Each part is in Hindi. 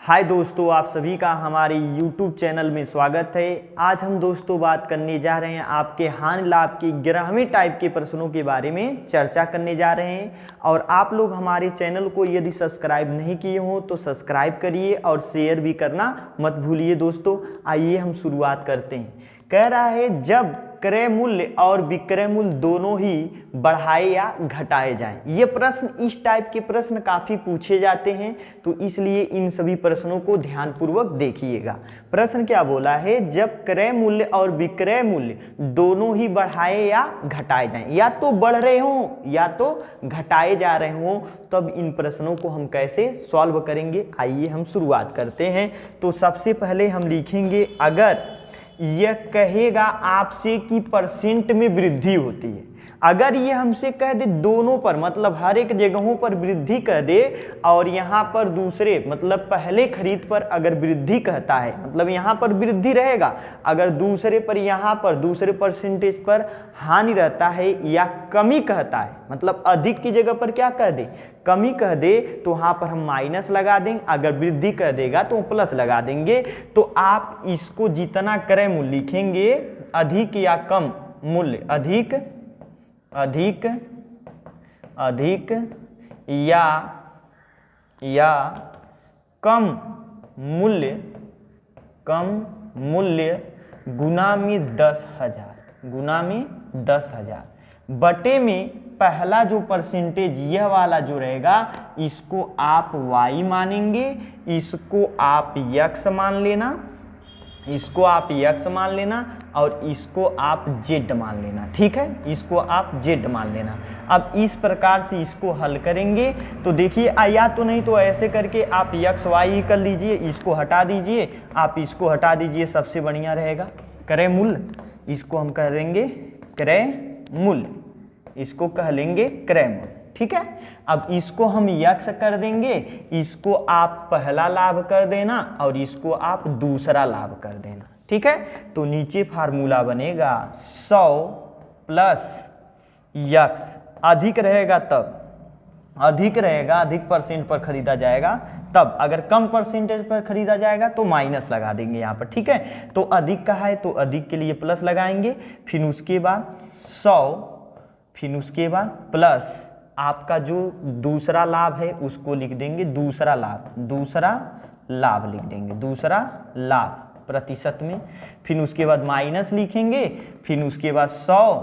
हाय दोस्तों, आप सभी का हमारे YouTube चैनल में स्वागत है। आज हम दोस्तों बात करने जा रहे हैं आपके हानि लाभ की 11वीं टाइप के प्रश्नों के बारे में चर्चा करने जा रहे हैं। और आप लोग हमारे चैनल को यदि सब्सक्राइब नहीं किए हो तो सब्सक्राइब करिए और शेयर भी करना मत भूलिए। दोस्तों आइए हम शुरुआत करते हैं। कह रहा है जब क्रय मूल्य और विक्रय मूल्य दोनों ही बढ़ाए या घटाए जाएं। ये प्रश्न, इस टाइप के प्रश्न काफ़ी पूछे जाते हैं, तो इसलिए इन सभी प्रश्नों को ध्यानपूर्वक देखिएगा। प्रश्न क्या बोला है, जब क्रय मूल्य और विक्रय मूल्य दोनों ही बढ़ाए या घटाए जाएं, या तो बढ़ रहे हों या तो घटाए जा रहे हों, तब इन प्रश्नों को हम कैसे सॉल्व करेंगे। आइए हम शुरुआत करते हैं। तो सबसे पहले हम लिखेंगे, अगर यह कहेगा आपसे कि परसेंट में वृद्धि होती है, अगर ये हमसे कह दे दोनों पर, मतलब हर एक जगहों पर वृद्धि कह दे, और यहाँ पर दूसरे मतलब पहले खरीद पर अगर वृद्धि कहता है, मतलब यहाँ पर वृद्धि रहेगा, अगर दूसरे पर, यहाँ पर दूसरे परसेंटेज पर हानि रहता है या कमी कहता है, मतलब अधिक की जगह पर क्या कह दे, कमी कह दे, तो वहाँ पर हम माइनस लगा देंगे। अगर वृद्धि कह देगा तो प्लस लगा देंगे। तो आप इसको जितना क्रय मूल्य लिखेंगे, अधिक या कम मूल्य, अधिक या कम मूल्य गुना में 10,000 बटे में पहला जो परसेंटेज यह वाला जो रहेगा, इसको आप y मानेंगे, इसको आप x मान लेना, इसको आप x मान लेना और इसको आप z मान लेना। ठीक है, इसको आप z मान लेना। अब इस प्रकार से इसको हल करेंगे तो देखिए, या तो नहीं तो ऐसे करके आप x y कर लीजिए, इसको हटा दीजिए, आप इसको हटा दीजिए, सबसे बढ़िया रहेगा। क्रय मूल्य, इसको हम करेंगे क्रय मूल्य, इसको कह लेंगे क्रय मूल्य। ठीक है, अब इसको हम यक्स कर देंगे, इसको आप पहला लाभ कर देना और इसको आप दूसरा लाभ कर देना। ठीक है, तो नीचे फार्मूला बनेगा 100 प्लस यक्स, अधिक रहेगा तब, अधिक रहेगा, अधिक परसेंट पर खरीदा जाएगा तब, अगर कम परसेंटेज पर खरीदा जाएगा तो माइनस लगा देंगे यहाँ पर। ठीक है, तो अधिक का है तो अधिक के लिए प्लस लगाएंगे, फिर उसके बाद 100, फिर उसके बाद प्लस आपका जो दूसरा लाभ है उसको लिख देंगे दूसरा लाभ लिख देंगे, दूसरा लाभ प्रतिशत में। फिर उसके बाद माइनस लिखेंगे, फिर उसके बाद 100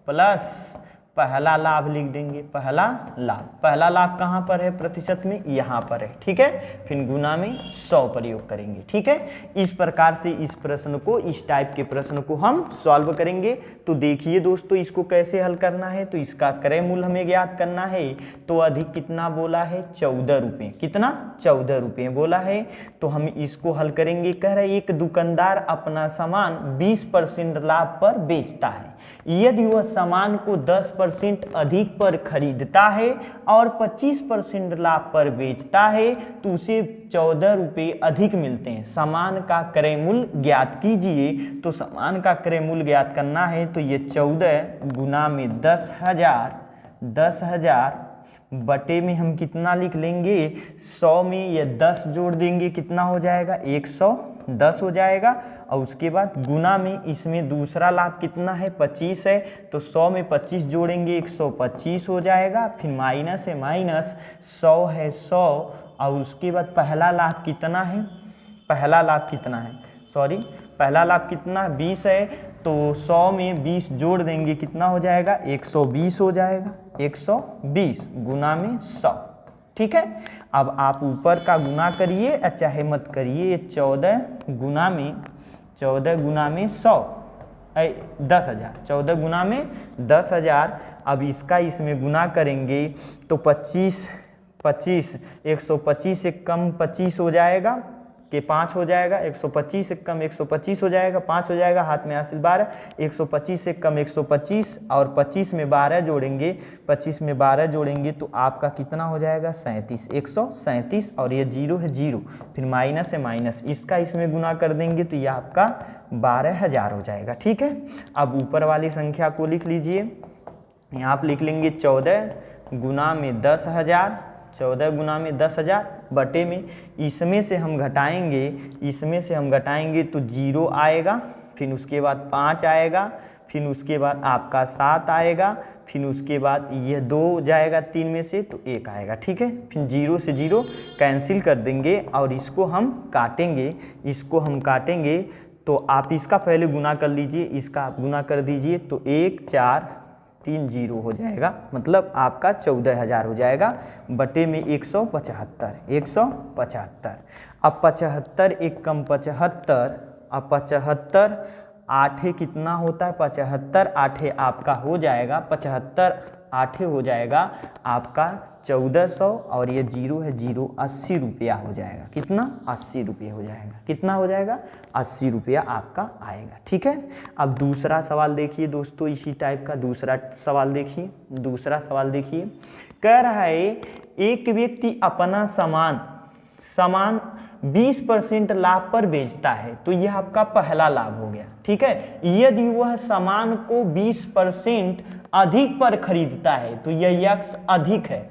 प्लस पहला लाभ लिख देंगे, पहला लाभ कहाँ पर है प्रतिशत में, यहाँ पर है। ठीक है, फिर गुना में 100 प्रयोग करेंगे। ठीक है, इस प्रकार से इस प्रश्न को, इस टाइप के प्रश्न को हम सॉल्व करेंगे। तो देखिए दोस्तों, इसको कैसे हल करना है। तो इसका क्रय मूल्य हमें ज्ञात करना है। तो अधिक कितना बोला है, 14 रुपये, कितना 14 रुपये बोला है। तो हम इसको हल करेंगे। कह रहे एक दुकानदार अपना सामान 20% लाभ पर बेचता है। यदि वह सामान को 10% अधिक पर खरीदता है और 25% लाभ पर बेचता है तो उसे 14 रुपये अधिक मिलते हैं। सामान का क्रय मूल्य ज्ञात कीजिए। तो सामान का क्रय मूल्य ज्ञात करना है तो ये 14 गुना में 10,000 बटे में हम कितना लिख लेंगे, 100 में ये 10 जोड़ देंगे, कितना हो जाएगा, 110 हो जाएगा। और उसके बाद गुना में, इसमें दूसरा लाभ कितना है, 25 है, तो 100 में 25 जोड़ेंगे, 125 हो जाएगा। फिर माइनस है, माइनस 100 है, 100, और उसके बाद पहला लाभ कितना है, पहला लाभ कितना 20 है, तो 100 में 20 जोड़ देंगे, कितना हो जाएगा, 120 हो जाएगा, 120 गुना में 100। ठीक है, अब आप ऊपर का गुना करिए चाहे मत करिए, 14 गुना में 100, 10,000, 14 गुना में 10,000। अब इसका इसमें गुना करेंगे तो 25 125 से कम 25 हो जाएगा कि 5 हो जाएगा, 125 से कम 125 हो जाएगा, 5 हो जाएगा, हाथ में हासिल 12, 125 से कम 125 और 25 में 12 जोड़ेंगे, 25 में 12 जोड़ेंगे तो आपका कितना हो जाएगा, 37, 137, और ये 0 है 0, फिर माइनस है माइनस, इसका इसमें गुना कर देंगे तो ये आपका 12,000 हो जाएगा। ठीक है, अब ऊपर वाली संख्या को लिख लीजिए, यहाँ आप लिख लेंगे 14 गुना में 10,000 14 गुना में 10,000 बटे में इसमें से हम घटाएंगे तो 0 आएगा, फिर उसके बाद 5 आएगा, फिर उसके बाद आपका 7 आएगा, फिर उसके बाद ये 2 जाएगा 3 में से तो 1 आएगा। ठीक है, फिर 0 से 0 कैंसिल कर देंगे और इसको हम काटेंगे तो आप इसका पहले गुना कर लीजिए, इसका आप गुना कर दीजिए तो 1 4 3 0 हो जाएगा, मतलब आपका 14,000 हो जाएगा बटे में 175। अब 75 एक कम 75, अब 75 आठे कितना होता है, 75 आठे आपका हो जाएगा, 75 आठे हो जाएगा आपका 1400 और ये 0 है 0 80 रुपया हो जाएगा। कितना? 80 रुपये हो जाएगा। कितना हो जाएगा? 80 रुपया आपका आएगा। ठीक है, अब दूसरा सवाल देखिए दोस्तों, इसी टाइप का दूसरा सवाल देखिए। कह रहा है एक व्यक्ति अपना सामान 20% लाभ पर बेचता है, तो यह आपका पहला लाभ हो गया। ठीक है, यदि वह सामान को 20% अधिक पर खरीदता है तो यह यक्स अधिक है,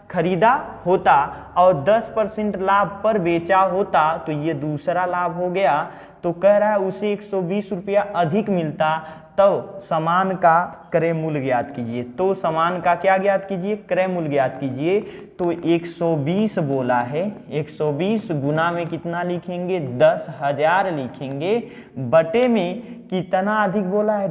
खरीदा होता और 10% लाभ पर बेचा होता तो ये दूसरा लाभ हो गया। तो कह रहा है उसे 120 रुपया अधिक मिलता, तो सामान का क्रय मूल्य ज्ञात कीजिए। तो सामान का क्या ज्ञात कीजिए? क्रय मूल्य ज्ञात कीजिए। तो 120 बोला है, 120 गुना में कितना लिखेंगे? 10,000 लिखेंगे, बटे में कितना अधिक बोला है?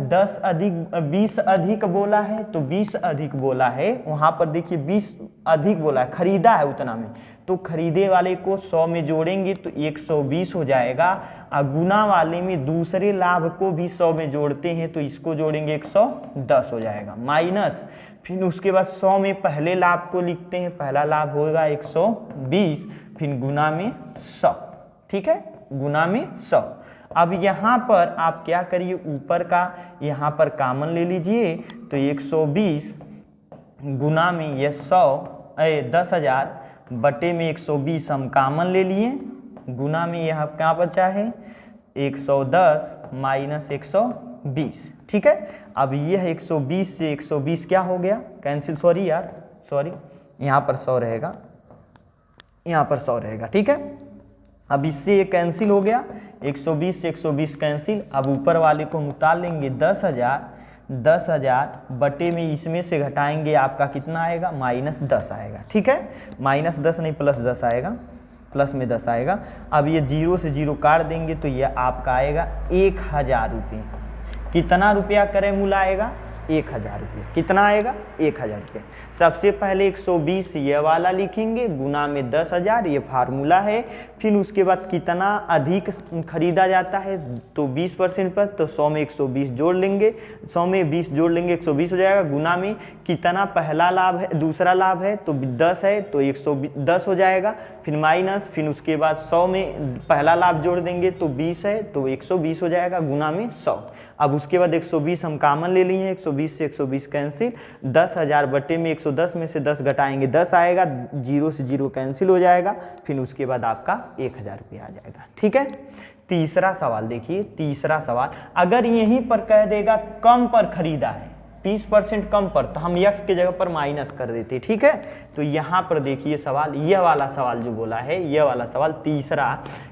20 अधिक बोला है, तो 20 अधिक बोला है, वहां पर देखिए 20 अधिक बोला है, खरीदा है उतना में, तो खरीदे वाले को 100 में जोड़ेंगे तो 120 हो जाएगा। और गुना वाले में दूसरे लाभ को भी 100 में जोड़ते हैं तो इसको जोड़ेंगे 110 हो जाएगा, माइनस फिर उसके बाद 100 में पहले लाभ को लिखते हैं, पहला लाभ होगा 120, फिर गुना में 100। ठीक है, गुना में 100। अब यहाँ पर आप क्या करिए, ऊपर का यहाँ पर कॉमन ले लीजिए, तो 120 गुना में ये 10,000 बटे में 120 हम कॉमन ले लिए, गुना में यह क्या बचा है? 110 माइनस 120। ठीक है, अब यह 120 से 120 क्या हो गया? कैंसिल, सॉरी यहाँ पर 100 रहेगा, यहाँ पर 100 रहेगा। ठीक है, अब इससे ये कैंसिल हो गया, 120 से 120 कैंसिल। अब ऊपर वाले को हम उतार लेंगे 10,000 बटे में इसमें से घटाएंगे, आपका कितना आएगा? -10 आएगा। ठीक है, -10 नहीं +10 आएगा, प्लस में 10 आएगा। अब ये 0 से 0 काट देंगे तो ये आपका आएगा 1,000 रुपये। कितना रुपया क्रय मूल्य आएगा? 1,000 रुपये। कितना आएगा? 1,000 रुपये। सबसे पहले 120 ये वाला लिखेंगे, गुना में 10,000, ये फार्मूला है। फिर उसके बाद कितना अधिक खरीदा जाता है तो 20% पर, तो 100 में 120 जोड़ लेंगे, 100 में 20 जोड़ लेंगे 120 हो जाएगा। गुना में कितना पहला लाभ है, दूसरा लाभ है तो 10 है तो 110 हो जाएगा, फिर माइनस, फिर उसके बाद 100 में पहला लाभ जोड़ देंगे तो 20 है तो 120 हो जाएगा, गुना में 100। अब उसके बाद 120 हम कॉमन ले लिए हैं, 120 से 120 कैंसिल, 10,000 बटे में 110 में से 10 घटाएंगे 10 आएगा, 0 से 0 कैंसिल हो जाएगा, फिर उसके बाद आपका 1,000 रुपया आ जाएगा। ठीक है, तीसरा सवाल देखिए। तीसरा सवाल अगर यहीं पर कह देगा कम पर खरीदा है, 20% कम पर, तो हम यक्स के जगह पर माइनस कर देते। ठीक है, तो यहाँ पर देखिए सवाल, यह वाला सवाल जो बोला है, यह वाला सवाल तीसरा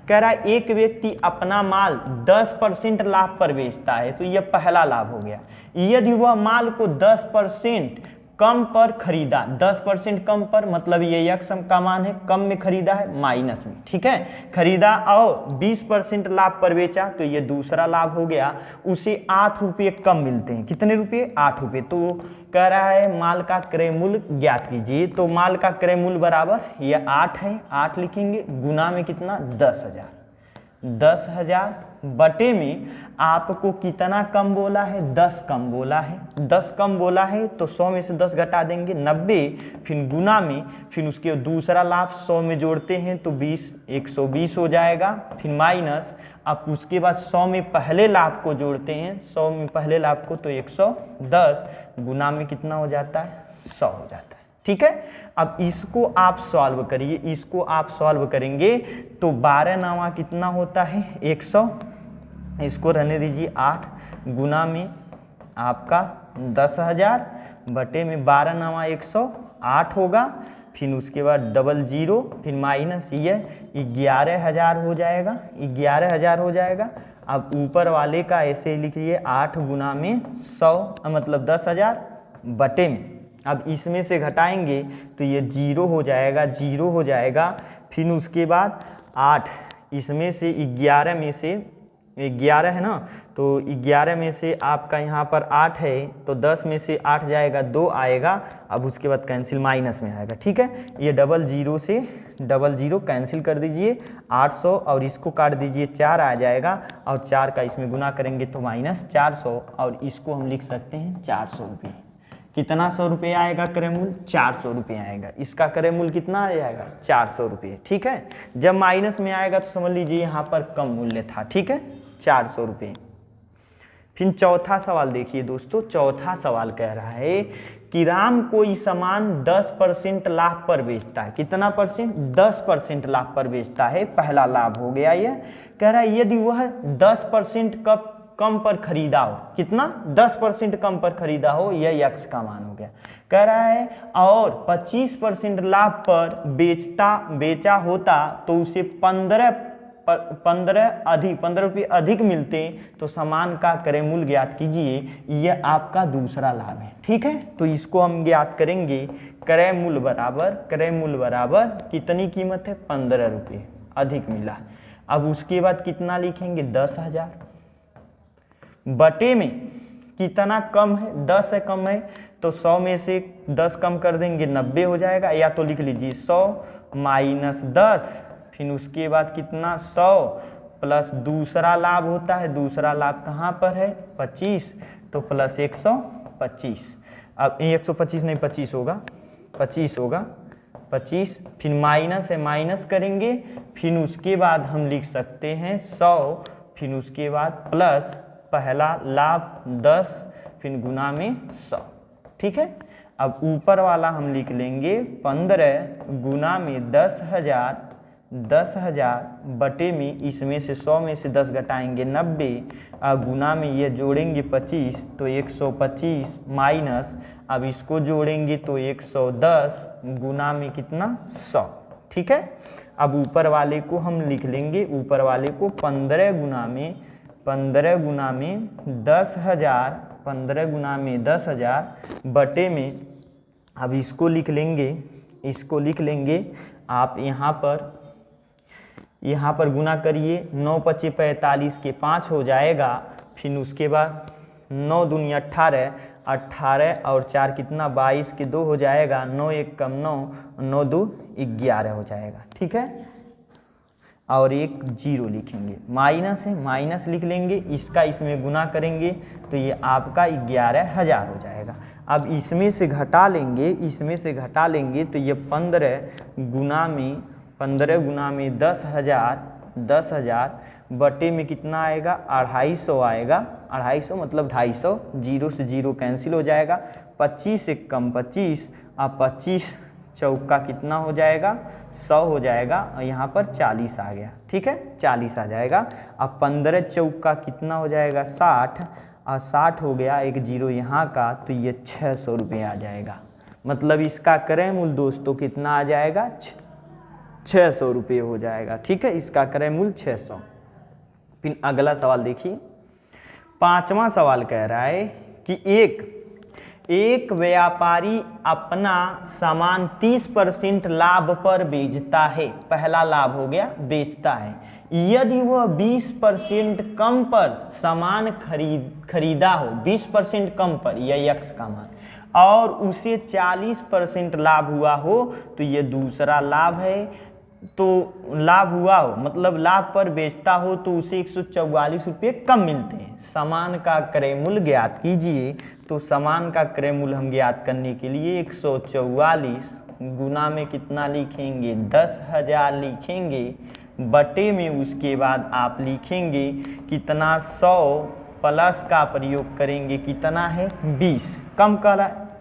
कह रहा है एक व्यक्ति अपना माल 10% लाभ पर बेचता है, तो यह पहला लाभ हो गया। यदि वह माल को 10% कम पर खरीदा, 10% कम पर, मतलब ये यक्स का मान है, कम में खरीदा है, माइनस में। ठीक है, खरीदा और 20% लाभ पर बेचा तो ये दूसरा लाभ हो गया। उसे 8 रुपये कम मिलते हैं। कितने रुपये? 8 रुपये। तो कह रहा है माल का क्रय मूल्य ज्ञात कीजिए। तो माल का क्रय मूल्य बराबर ये 8 है, 8 लिखेंगे, गुना में कितना? 10,000। 10,000 बटे में आपको कितना कम बोला है? 10 कम बोला है। 10 कम बोला है तो 100 में से 10 घटा देंगे 90, फिर गुना में, फिर उसके दूसरा लाभ 100 में जोड़ते हैं तो 120 हो जाएगा, फिर माइनस, अब उसके बाद 100 में पहले लाभ को जोड़ते हैं, 100 में पहले लाभ को तो 110, गुना में कितना हो जाता है? 100 हो जाता है। ठीक है, अब इसको आप सॉल्व करिए, इसको आप सॉल्व करेंगे तो 12 9 कितना होता है? 100, इसको रहने दीजिए 8, गुना में आपका 10,000 बटे में 12 9 108 होगा, फिर उसके बाद डबल जीरो, फिर माइनस ये 11,000 हो जाएगा, 11,000 हो जाएगा। अब ऊपर वाले का ऐसे लिखिए 8 गुना में 100 मतलब 10,000 बटे में, अब इसमें से घटाएंगे तो ये जीरो हो जाएगा, जीरो हो जाएगा। फिर उसके बाद 8 इसमें से 11 में से 11 है ना, तो 11 में से आपका यहाँ पर 8 है तो 10 में से 8 जाएगा 2 आएगा। अब उसके बाद कैंसिल माइनस में आएगा, ठीक है। ये डबल जीरो से डबल जीरो कैंसिल कर दीजिए, 800 और इसको काट दीजिए 4 आ जाएगा, और 4 का इसमें गुना करेंगे तो माइनस 400, और इसको हम लिख सकते हैं 400 रुपये। कितना 100 रुपये आएगा क्रय मूल्य? 400 रुपये आएगा। इसका क्रय मूल्य कितना आ जाएगा? 400 रुपये, ठीक है। जब माइनस में आएगा तो समझ लीजिए यहाँ पर कम मूल्य था, ठीक है, 400 रुपये। फिर चौथा सवाल देखिए दोस्तों, चौथा सवाल कह रहा है कि राम कोई सामान 10% लाभ पर बेचता है। कितना परसेंट? 10% लाभ पर बेचता है। पहला लाभ हो गया ये। कह रहा है यदि वह 10% कम पर खरीदा हो, कितना? 10% कम पर खरीदा हो, यह यक्स का मान हो गया। कह रहा है और 25% लाभ पर बेचा होता तो उसे 15 रुपये अधिक मिलते तो सामान का क्रय मूल्य ज्ञात कीजिए। यह आपका दूसरा लाभ है, ठीक है। तो इसको हम ज्ञात करेंगे। क्रय मूल्य बराबर कितनी कीमत है? 15 रुपये अधिक मिला। अब उसके बाद कितना लिखेंगे? 10,000 बटे में कितना कम है? 10 है कम है, तो 100 में से 10 कम कर देंगे 90 हो जाएगा, या तो लिख लीजिए 100 माइनस 10, फिर उसके बाद कितना? 100 प्लस दूसरा लाभ होता है। दूसरा लाभ कहाँ पर है? 25, तो प्लस 125। अब 125 नहीं 25 होगा, 25 होगा, 25। फिर माइनस है, माइनस करेंगे, फिर उसके बाद हम लिख सकते हैं 100, फिर उसके बाद प्लस पहला लाभ 10, फिर गुना में 100, ठीक है। अब ऊपर वाला हम लिख लेंगे 15 गुना में 10,000 बटे में इसमें से 100 में से 10 घटाएंगे 90, गुना में ये जोड़ेंगे 25 तो 125 माइनस, अब इसको जोड़ेंगे तो 110 गुना में कितना? 100, ठीक है। अब ऊपर वाले को हम लिख लेंगे, ऊपर वाले को 15 गुना में 10,000, 15 गुना में 10,000 बटे में, अब इसको लिख लेंगे आप यहाँ पर गुना करिए, 9 पचे 45 के 5 हो जाएगा। फिर उसके बाद 9 दूनी 18, 18 और 4 कितना? 22 के 2 हो जाएगा, 9 1 कम 9, 9 2 11 हो जाएगा, ठीक है। और एक जीरो लिखेंगे, माइनस है, माइनस लिख लेंगे, इसका इसमें गुना करेंगे तो ये आपका 11,000 हो जाएगा। अब इसमें से घटा लेंगे तो ये 15 गुना में 10,000 बटे में कितना आएगा? 250 आएगा, 250 मतलब 250, जीरो से जीरो कैंसिल हो जाएगा, 25 से कम 25, अब 25 चौका कितना हो जाएगा? 100 हो जाएगा, और यहाँ पर 40 आ गया, ठीक है, 40 आ जाएगा। अब 15 चौका कितना हो जाएगा? 60, और 60 हो गया, एक जीरो यहाँ का, तो ये 600 रुपये आ जाएगा। मतलब इसका क्रय मूल्य दोस्तों कितना आ जाएगा? 600 रुपये हो जाएगा, ठीक है, इसका क्रय मूल्य 600। फिर अगला सवाल देखिए, पांचवा सवाल कह रहा है कि एक व्यापारी अपना सामान 30% लाभ पर बेचता है। पहला लाभ हो गया, बेचता है। यदि वह 20% कम पर सामान खरीदा हो, 20% कम पर, यह यक्स का मान, और उसे 40% लाभ हुआ हो तो यह दूसरा लाभ है। तो लाभ हुआ हो मतलब लाभ पर बेचता हो तो उसे 144 रुपये कम मिलते हैं। सामान का क्रय मूल्य ज्ञात कीजिए। तो सामान का क्रय मूल्य हम ज्ञात करने के लिए 144 गुना में कितना लिखेंगे? 10,000 लिखेंगे, बटे में उसके बाद आप लिखेंगे कितना? 100 प्लस का प्रयोग करेंगे, कितना है? 20।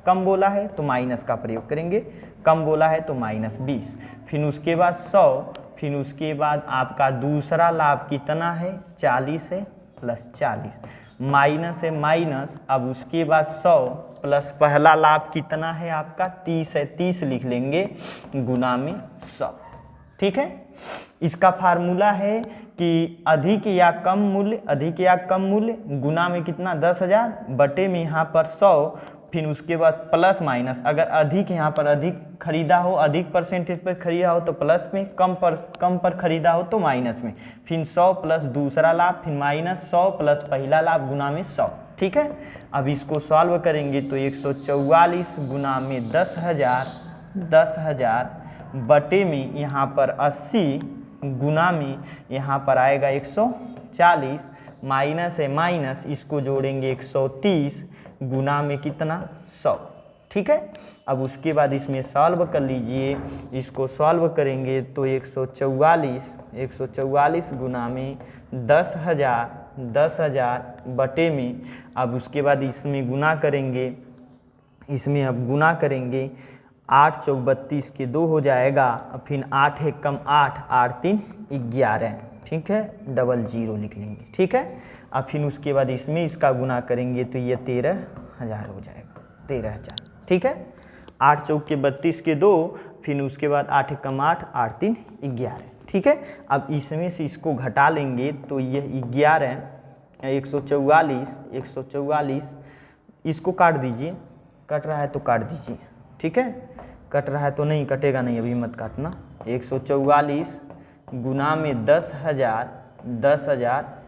कम बोला है तो माइनस का प्रयोग करेंगे, कम बोला है तो माइनस 20। फिर उसके बाद 100, फिर उसके बाद आपका दूसरा लाभ कितना है? 40 है, प्लस 40 माइनस है माइनस, अब उसके बाद 100 प्लस पहला लाभ कितना है आपका 30 है, 30 लिख लेंगे गुना में 100। ठीक है, इसका फार्मूला है कि अधिक या कम मूल्य गुना में कितना 10,000 बटे में यहाँ पर 100, फिर उसके बाद प्लस माइनस, अगर अधिक यहाँ पर अधिक खरीदा हो, अधिक परसेंटेज पर खरीदा हो तो प्लस में, कम पर खरीदा हो तो माइनस में, फिर 100 प्लस दूसरा लाभ, फिर माइनस 100 प्लस पहला लाभ गुना में 100। ठीक है, अब इसको सॉल्व करेंगे तो 144 गुना में 10,000 बटे में यहाँ पर 80 गुना में यहाँ पर आएगा 140, माइनस है माइनस, इसको जोड़ेंगे 130 गुना में कितना 100। ठीक है, अब उसके बाद इसमें सॉल्व कर लीजिए, इसको सॉल्व करेंगे तो 144 गुना में 10,000 बटे में, अब उसके बाद इसमें गुना करेंगे, इसमें अब गुना करेंगे 8 चौक 32 के 2 हो जाएगा, फिर 8 है कम 8, 8 3 11। ठीक है, 00 लिख लेंगे। ठीक है, अब फिर उसके बाद इसमें इसका गुना करेंगे तो ये 13,000 हो जाएगा, 13,000। ठीक है, 8 चौक के 32 के 2, फिर उसके बाद 8 है कम 8, 8 3 11। ठीक है, अब इसमें से इसको घटा लेंगे तो ये 11 144, इसको काट दीजिए, कट रहा है तो काट दीजिए। ठीक है, कट रहा है तो नहीं, कटेगा नहीं, अभी मत काटना। 144 गुना में 10,000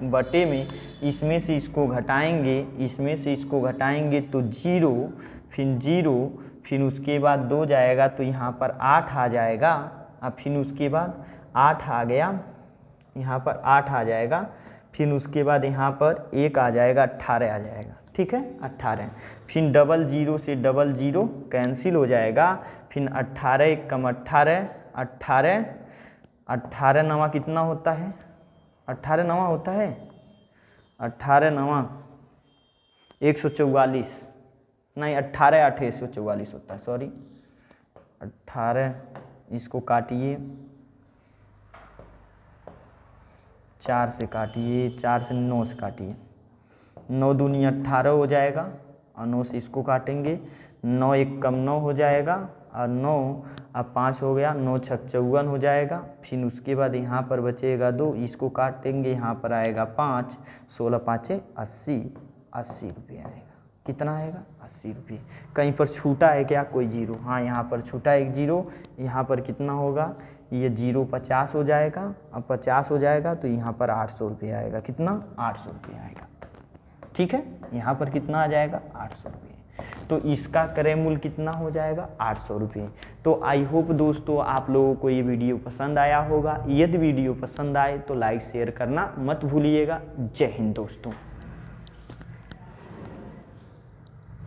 बटे में, इसमें से इसको घटाएंगे तो 0, फिर उसके बाद 2 जाएगा तो यहाँ पर 8 आ जाएगा, अब फिर उसके बाद 8 आ गया, यहाँ पर 8 आ जाएगा, फिर उसके बाद यहाँ पर 1 आ जाएगा, 18 आ जाएगा। ठीक है, 18, फिर 00 से 00 कैंसिल हो जाएगा, फिर 18 कम 18 नवा कितना होता है, 18 नवा होता है, 18 नवा 144, नहीं 18 8 144 होता है, सॉरी 18, इसको काटिए 4 से काटिए, 4 से 9 से काटिए, 9 दूनी 18 हो जाएगा, और 9 से इसको काटेंगे, 9 1 कम 9 हो जाएगा, और 9 अब 5 हो गया, 9 6 54 हो जाएगा, फिर उसके बाद यहाँ पर बचेगा 2, इसको काटेंगे, यहाँ पर आएगा 5, 16 5 80 रुपये आएगा। कितना आएगा 80 रुपये। कहीं पर छूटा है क्या कोई जीरो? हाँ, यहाँ पर छूटा है एक जीरो, यहाँ पर कितना होगा, ये 0 50 हो जाएगा, अब 50 हो जाएगा तो यहाँ पर 800 रुपये आएगा। कितना 800 रुपये आएगा। ठीक है, यहाँ पर कितना आ जाएगा 800 रुपये। तो इसका क्रय मूल्य कितना हो जाएगा 800 रुपये। तो आई होप दोस्तों आप लोगों को ये वीडियो पसंद आया होगा। यदि वीडियो पसंद आए तो लाइक शेयर करना मत भूलिएगा। जय हिंद दोस्तों।